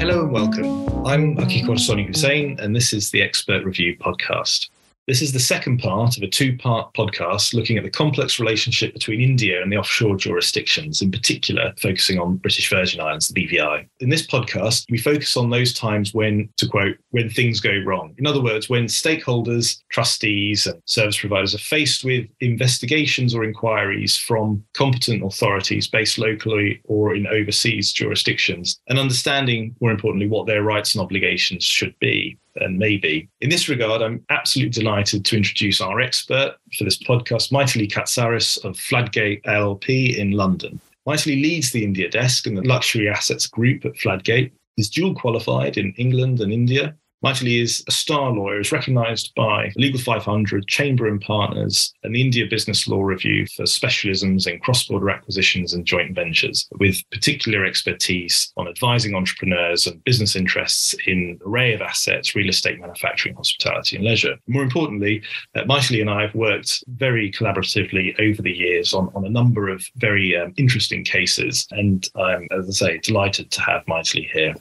Hello and welcome. I'm Aki Corsoni-Husain, and this is the Expert Review podcast. This is the second part of a two-part podcast looking at the complex relationship between India and the offshore jurisdictions, in particular focusing on British Virgin Islands, the BVI. In this podcast, we focus on those times when, to quote, when things go wrong. In other words, when stakeholders, trustees and service providers are faced with investigations or inquiries from competent authorities based locally or in overseas jurisdictions, and understanding, more importantly, what their rights and obligations should be and maybe. In this regard, I'm absolutely delighted to introduce our expert for this podcast, Mythily Katsaris of Fladgate LLP in London. Mythily leads the India desk and the luxury assets group at Fladgate, is dual qualified in England and India. Mythily is a star lawyer, is recognised by Legal 500, Chamber and Partners, and the India Business Law Review for specialisms in cross-border acquisitions and joint ventures, with particular expertise on advising entrepreneurs and business interests in an array of assets, real estate, manufacturing, hospitality and leisure. More importantly, Mythily and I have worked very collaboratively over the years on a number of very interesting cases, and I'm, as I say, delighted to have Mythily here.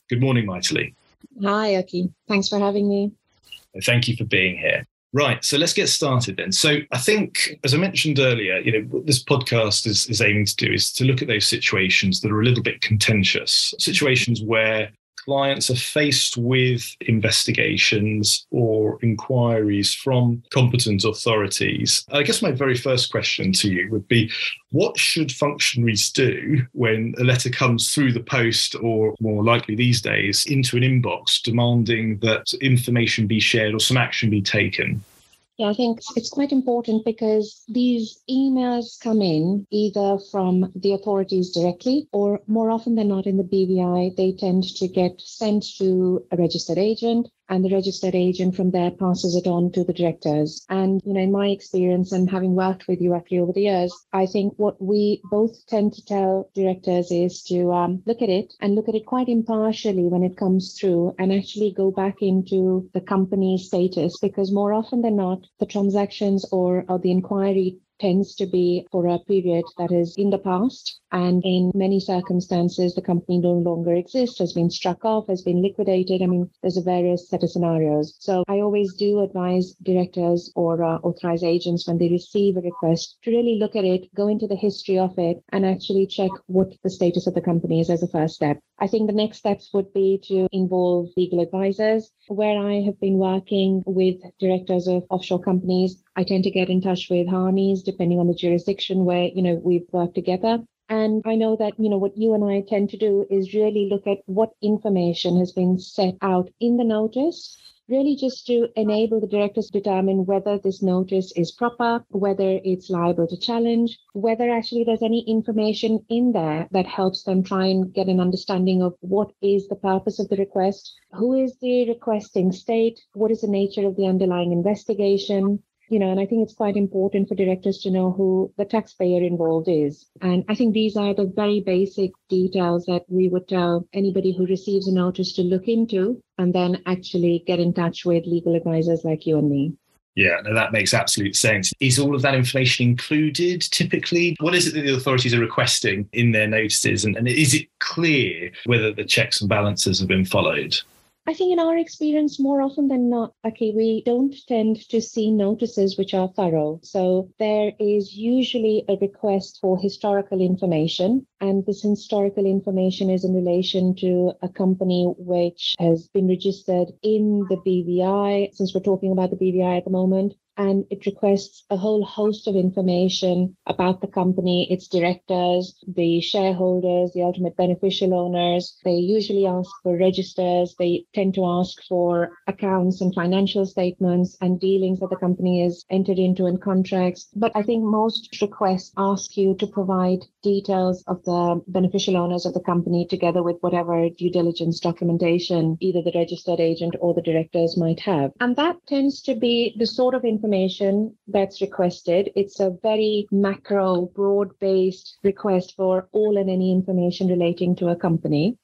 Good morning, Mythily. Hi, Aki. Thanks for having me. Thank you for being here. Right, so let's get started then. So I think, as I mentioned earlier, what this podcast is aiming to do is to look at those situations that are a little bit contentious, situations where clients are faced with investigations or inquiries from competent authorities. I guess my very first question to you would be, what should functionaries do when a letter comes through the post, or more likely these days, into an inbox demanding that information be shared or some action be taken? Yeah, I think it's quite important because these emails come in either from the authorities directly, or more often than not in the BVI, they tend to get sent to a registered agent, and the registered agent from there passes it on to the directors. And, in my experience and having worked with you actually over the years, I think what we both tend to tell directors is to look at it quite impartially when it comes through, and actually go back into the company's status, because more often than not, the transactions or the inquiry tends to be for a period that is in the past. And in many circumstances, the company no longer exists, has been struck off, has been liquidated. There's a various set of scenarios. So I always do advise directors or authorized agents when they receive a request to really look at it, go into the history of it, and actually check what the status of the company is as a first step. I think the next steps would be to involve legal advisors. Where I have been working with directors of offshore companies, I tend to get in touch with Harneys, depending on the jurisdiction where, we've worked together. And I know that, what you and I tend to do is really look at what information has been set out in the notice, really just to enable the directors to determine whether this notice is proper, whether it's liable to challenge, whether actually there's any information in there that helps them try and get an understanding of what is the purpose of the request, who is the requesting state, what is the nature of the underlying investigation. And I think it's quite important for directors to know who the taxpayer involved is. And I think these are the very basic details that we would tell anybody who receives a notice to look into, and then actually get in touch with legal advisors like you and me. Yeah, no, that makes absolute sense. Is all of that information included typically? What is it that the authorities are requesting in their notices? And is it clear whether the checks and balances have been followed? I think in our experience, more often than not, we don't tend to see notices which are thorough. So there is usually a request for historical information, and this historical information is in relation to a company which has been registered in the BVI, since we're talking about the BVI at the moment. And it requests a whole host of information about the company, its directors, the shareholders, the ultimate beneficial owners. They usually ask for registers. They tend to ask for accounts and financial statements and dealings that the company has entered into in contracts. But I think most requests ask you to provide details of the beneficial owners of the company together with whatever due diligence documentation either the registered agent or the directors might have. And that tends to be the sort of information that's requested. It's a very macro, broad-based request for all and any information relating to a company.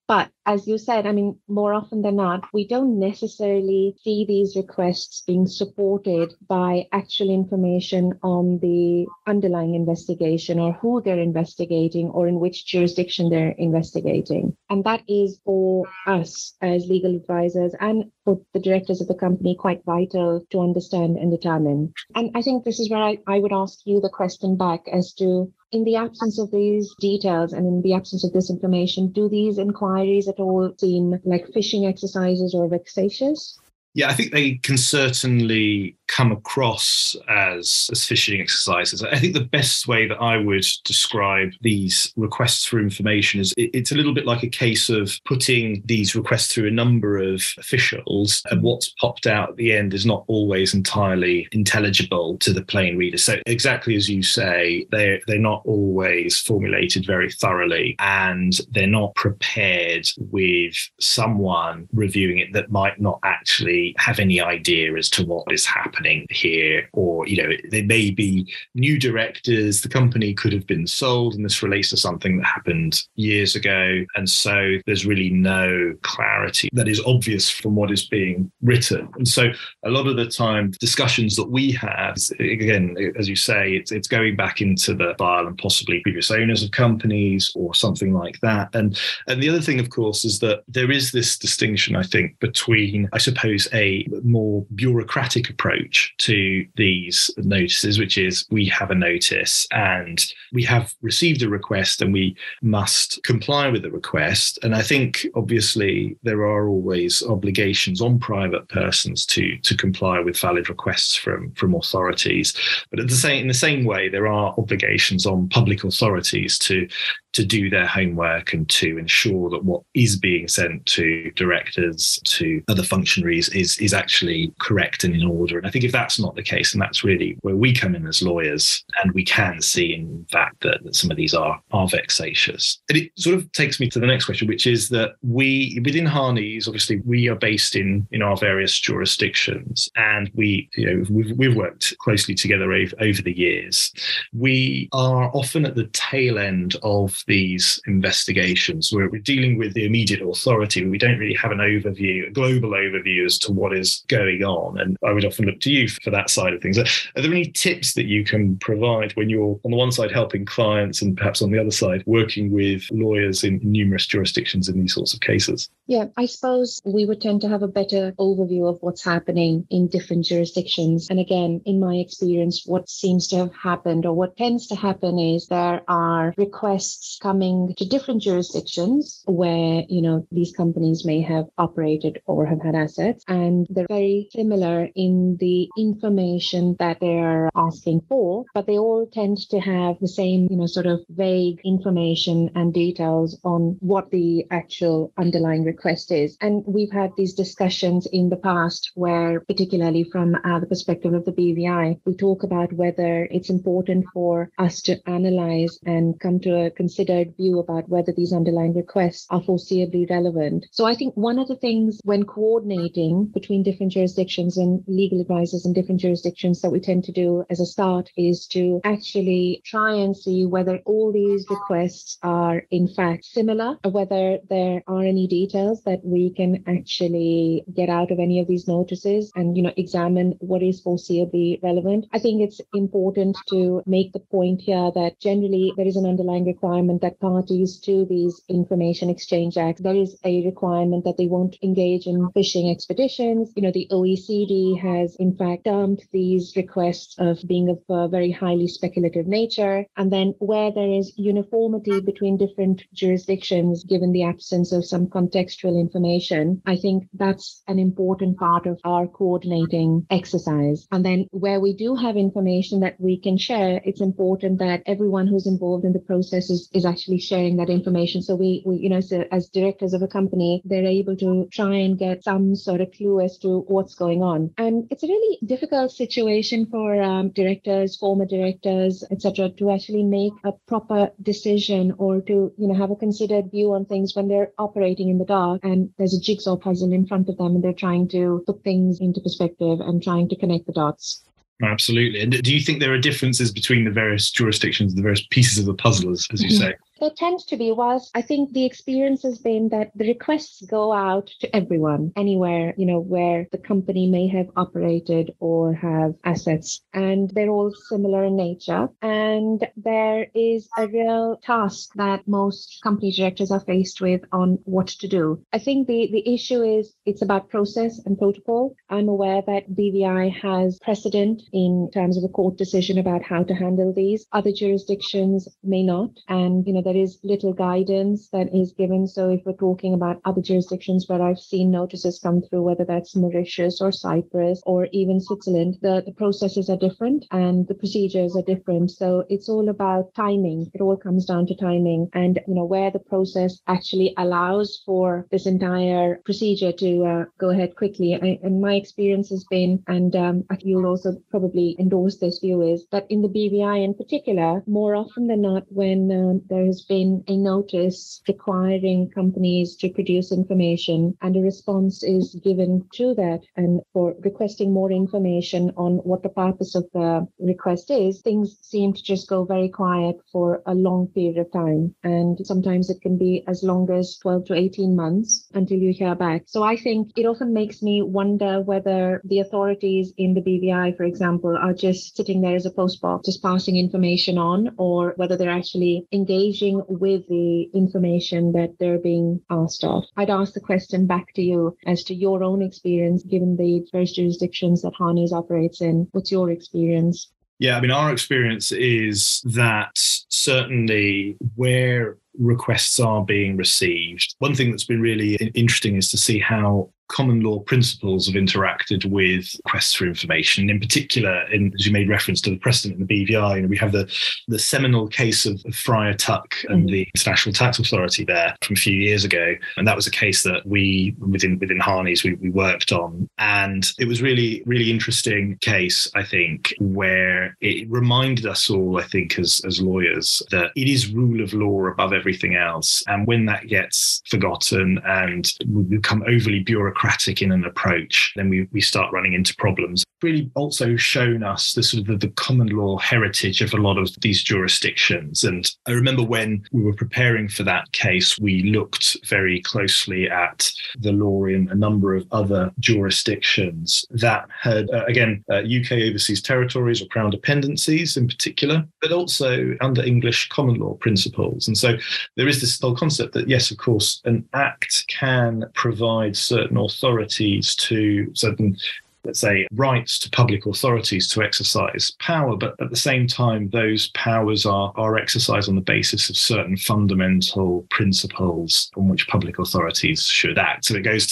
But as you said, I mean, more often than not, we don't necessarily see these requests being supported by actual information on the underlying investigation or who they're investigating or in which jurisdiction they're investigating. And that is for us as legal advisors and for the directors of the company quite vital to understand and determine. And I think this is where I would ask you the question back as to, in the absence of these details and in the absence of this information, do these inquiries at all seem like phishing exercises or vexatious? Yeah, I think they can certainly come across as phishing exercises. I think the best way that I would describe these requests for information is it's a little bit like a case of putting these requests through a number of officials, and what's popped out at the end is not always entirely intelligible to the plain reader. So exactly as you say, they're not always formulated very thoroughly, and they're not prepared with someone reviewing it that might not actually have any idea as to what is happening here. Or, there may be new directors, the company could have been sold, and this relates to something that happened years ago. And so there's really no clarity that is obvious from what is being written. And so a lot of the time, discussions that we have, again, as you say, it's going back into the file and possibly previous owners of companies or something like that. And the other thing, of course, is that there is this distinction, I think, between, I suppose, a more bureaucratic approach to these notices, which is we have a notice and we have received a request and we must comply with the request. And I think, obviously, there are always obligations on private persons to comply with valid requests from authorities. But in the same way, there are obligations on public authorities to do their homework and to ensure that what is being sent to directors, to other functionaries, is actually correct and in order. And I think if that's not the case, and that's really where we come in as lawyers, and we can see in fact that some of these are vexatious. And it sort of takes me to the next question, which is that we, within Harneys, obviously we are based in our various jurisdictions, and we've worked closely together over the years. We are often at the tail end of these investigations where we're dealing with the immediate authority. We don't really have a global overview as to what is going on. And I would often look to you for that side of things. Are there any tips that you can provide when you're on the one side helping clients and perhaps on the other side working with lawyers in numerous jurisdictions in these sorts of cases? Yeah, I suppose we would tend to have a better overview of what's happening in different jurisdictions. And again, in my experience, what seems to have happened or what tends to happen is there are requests coming to different jurisdictions where, these companies may have operated or have had assets, and they're very similar in the information that they're asking for, but they all tend to have the same, sort of vague information and details on what the actual underlying request is. And we've had these discussions in the past where, particularly from the perspective of the BVI, we talk about whether it's important for us to analyze and come to a considered view about whether these underlying requests are foreseeably relevant. So I think one of the things when coordinating between different jurisdictions and legal advisors in different jurisdictions that we tend to do as a start is to actually try and see whether all these requests are in fact similar, or whether there are any details that we can actually get out of any of these notices and, examine what is foreseeably relevant. I think it's important to make the point here that generally there is an underlying requirement that parties to these information exchange acts, there is a requirement that they won't engage in phishing expeditions. The OECD has in fact termed these requests of being of a very highly speculative nature. And then where there is uniformity between different jurisdictions, given the absence of some contextual information, I think that's an important part of our coordinating exercise. And then where we do have information that we can share, it's important that everyone who's involved in the process is actually sharing that information. So we so as directors of a company, they're able to try and get some sort of clue as to what's going on. And it's a really difficult situation for directors, former directors, etc., to actually make a proper decision or to, have a considered view on things when they're operating in the dark and there's a jigsaw puzzle in front of them and they're trying to put things into perspective and trying to connect the dots. Absolutely. And do you think there are differences between the various jurisdictions, the various pieces of the puzzle, as you say? There tends to be, whilst I think the experience has been that the requests go out to everyone, anywhere, where the company may have operated or have assets. And they're all similar in nature. And there is a real task that most company directors are faced with on what to do. I think the issue is it's about process and protocol. I'm aware that BVI has precedent in terms of a court decision about how to handle these. Other jurisdictions may not. And, there is little guidance that is given. So if we're talking about other jurisdictions where I've seen notices come through, whether that's Mauritius or Cyprus or even Switzerland, the processes are different and the procedures are different. So it's all about timing. It all comes down to timing and, where the process actually allows for this entire procedure to go ahead quickly. And my experience has been, and you'll also probably endorse this view, is that in the BVI in particular, more often than not, when there has been a notice requiring companies to produce information and a response is given to that and for requesting more information on what the purpose of the request is, things seem to just go very quiet for a long period of time. And sometimes it can be as long as 12 to 18 months until you hear back. So I think it often makes me wonder whether the authorities in the BVI, for example, are just sitting there as a postbox, just passing information on, or whether they're actually engaging with the information that they're being asked of. I'd ask the question back to you as to your own experience, given the various jurisdictions that Harney's operates in. What's your experience? Yeah, our experience is that certainly where requests are being received, one thing that's been really interesting is to see how common law principles have interacted with requests for information. In particular, as you made reference to the precedent in the BVI, we have the seminal case of Friar Tuck and the International Tax Authority there from a few years ago. And that was a case that we, within Harney's, we worked on. And it was really, really interesting case, I think, where it reminded us all, I think, as lawyers, that it is rule of law above everything else. And when that gets forgotten and we become overly bureaucratic in an approach, then we start running into problems. Really also shown us the sort of the common law heritage of a lot of these jurisdictions. And I remember when we were preparing for that case, we looked very closely at the law in a number of other jurisdictions that had, UK overseas territories or crown dependencies in particular, but also under English common law principles. And so there is this whole concept that, yes, of course, an act can provide certain authorities to certain, let's say, rights to public authorities to exercise power, but at the same time, those powers are exercised on the basis of certain fundamental principles on which public authorities should act. So it goes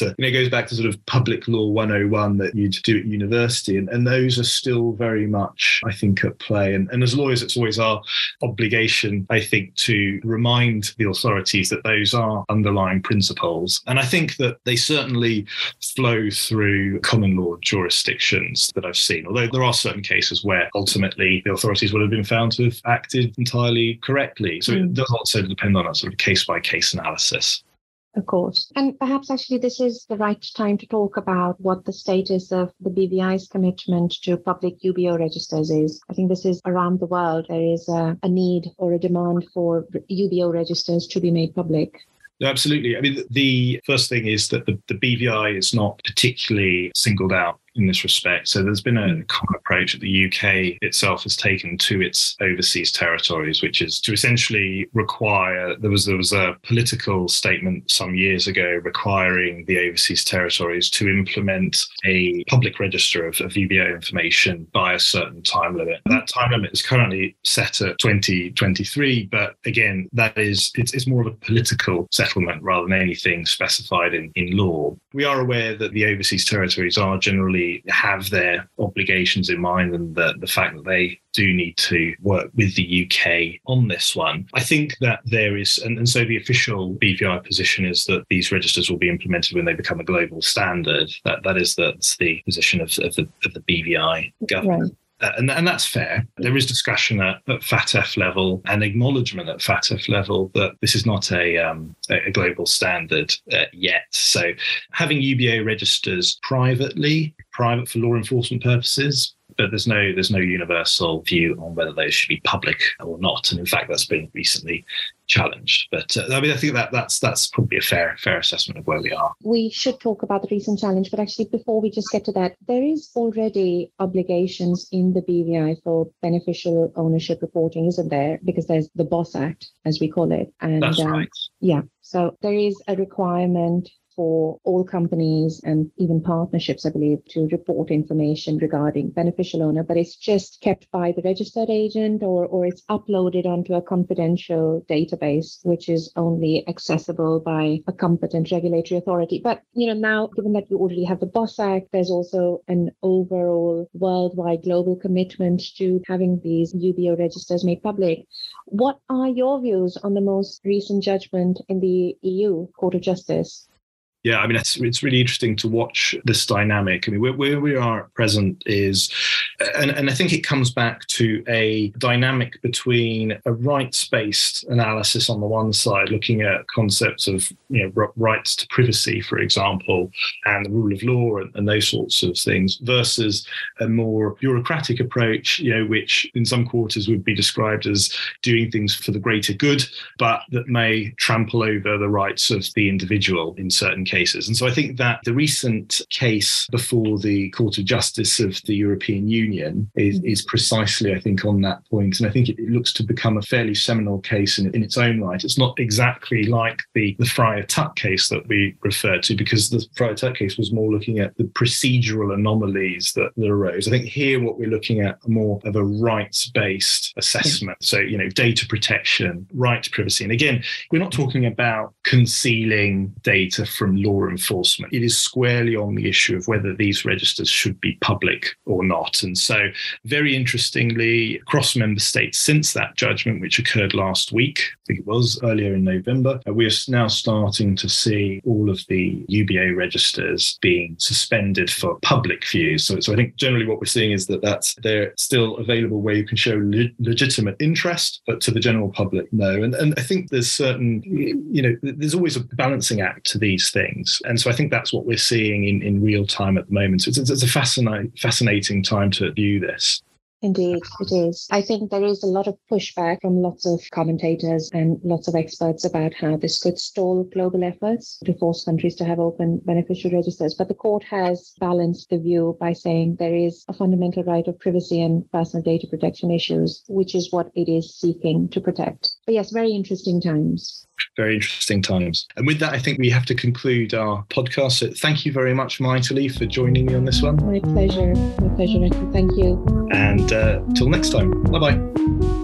back to sort of public law 101 that you'd do at university, and those are still very much, I think, at play. And as lawyers, it's always our obligation, I think, to remind the authorities that those are underlying principles. And I think that they certainly flow through common law jurisdictions that I've seen, although there are certain cases where ultimately the authorities will have been found to have acted entirely correctly. So it does also depend on a sort of case-by-case analysis. Of course. And perhaps actually this is the right time to talk about what the status of the BVI's commitment to public UBO registers is. I think this is around the world. There is a need or a demand for UBO registers to be made public. Absolutely. The first thing is that the BVI is not particularly singled out in this respect. So there's been a common approach that the UK itself has taken to its overseas territories, which is to essentially require, there was a political statement some years ago requiring the overseas territories to implement a public register of UBO information by a certain time limit. That time limit is currently set at 2023, but again, it's more of a political settlement rather than anything specified in law. We are aware that the overseas territories are generally have their obligations in mind, and the fact that they do need to work with the UK on this one. I think that there is, and so the official BVI position is that these registers will be implemented when they become a global standard. That's the position of the BVI government. Right. And that's fair. There is discussion at FATF level and acknowledgement at FATF level that this is not a global standard yet. So having UBO registers private for law enforcement purposes, but there's no universal view on whether those should be public or not. And in fact, that's been recently challenged. But I think that's probably a fair assessment of where we are. We should talk about the recent challenge, but actually before we just get to that, there is already obligations in the BVI for beneficial ownership reporting, isn't there? Because there's the BOSS Act, as we call it. And that's right. Yeah. So there is a requirement for all companies and even partnerships, I believe, to report information regarding beneficial owner, but it's just kept by the registered agent or it's uploaded onto a confidential database, which is only accessible by a competent regulatory authority. But, now, given that you already have the BOSS Act, there's also an overall worldwide global commitment to having these UBO registers made public. What are your views on the most recent judgment in the EU Court of Justice? Yeah, it's really interesting to watch this dynamic. Where we are at present is, and I think it comes back to a dynamic between a rights-based analysis on the one side, looking at concepts of rights to privacy, for example, and the rule of law and those sorts of things, versus a more bureaucratic approach, which in some quarters would be described as doing things for the greater good, but that may trample over the rights of the individual in certain cases. And so I think that the recent case before the Court of Justice of the European Union is precisely, I think, on that point. And I think it looks to become a fairly seminal case in its own right. It's not exactly like the Fryer-Tuck case that we referred to, because the Fryer-Tuck case was more looking at the procedural anomalies that arose. I think here what we're looking at more of a rights-based assessment. So, data protection, right to privacy. And again, we're not talking about concealing data from law enforcement. It is squarely on the issue of whether these registers should be public or not. And so, very interestingly, across member states since that judgment, which occurred last week, I think it was earlier in November, we are now starting to see all of the UBO registers being suspended for public view. So I think generally what we're seeing is that they're still available where you can show legitimate interest, but to the general public, no. And I think there's certain, there's always a balancing act to these things. And so I think that's what we're seeing in real time at the moment. So it's a fascinating time to view this. Indeed, it is. I think there is a lot of pushback from lots of commentators and lots of experts about how this could stall global efforts to force countries to have open beneficiary registers. But the court has balanced the view by saying there is a fundamental right of privacy and personal data protection issues, which is what it is seeking to protect. But yes, very interesting times. Very interesting times. And with that, I think we have to conclude our podcast. So thank you very much, Mythily, for joining me on this one. My pleasure. Thank you. And till next time. Bye-bye.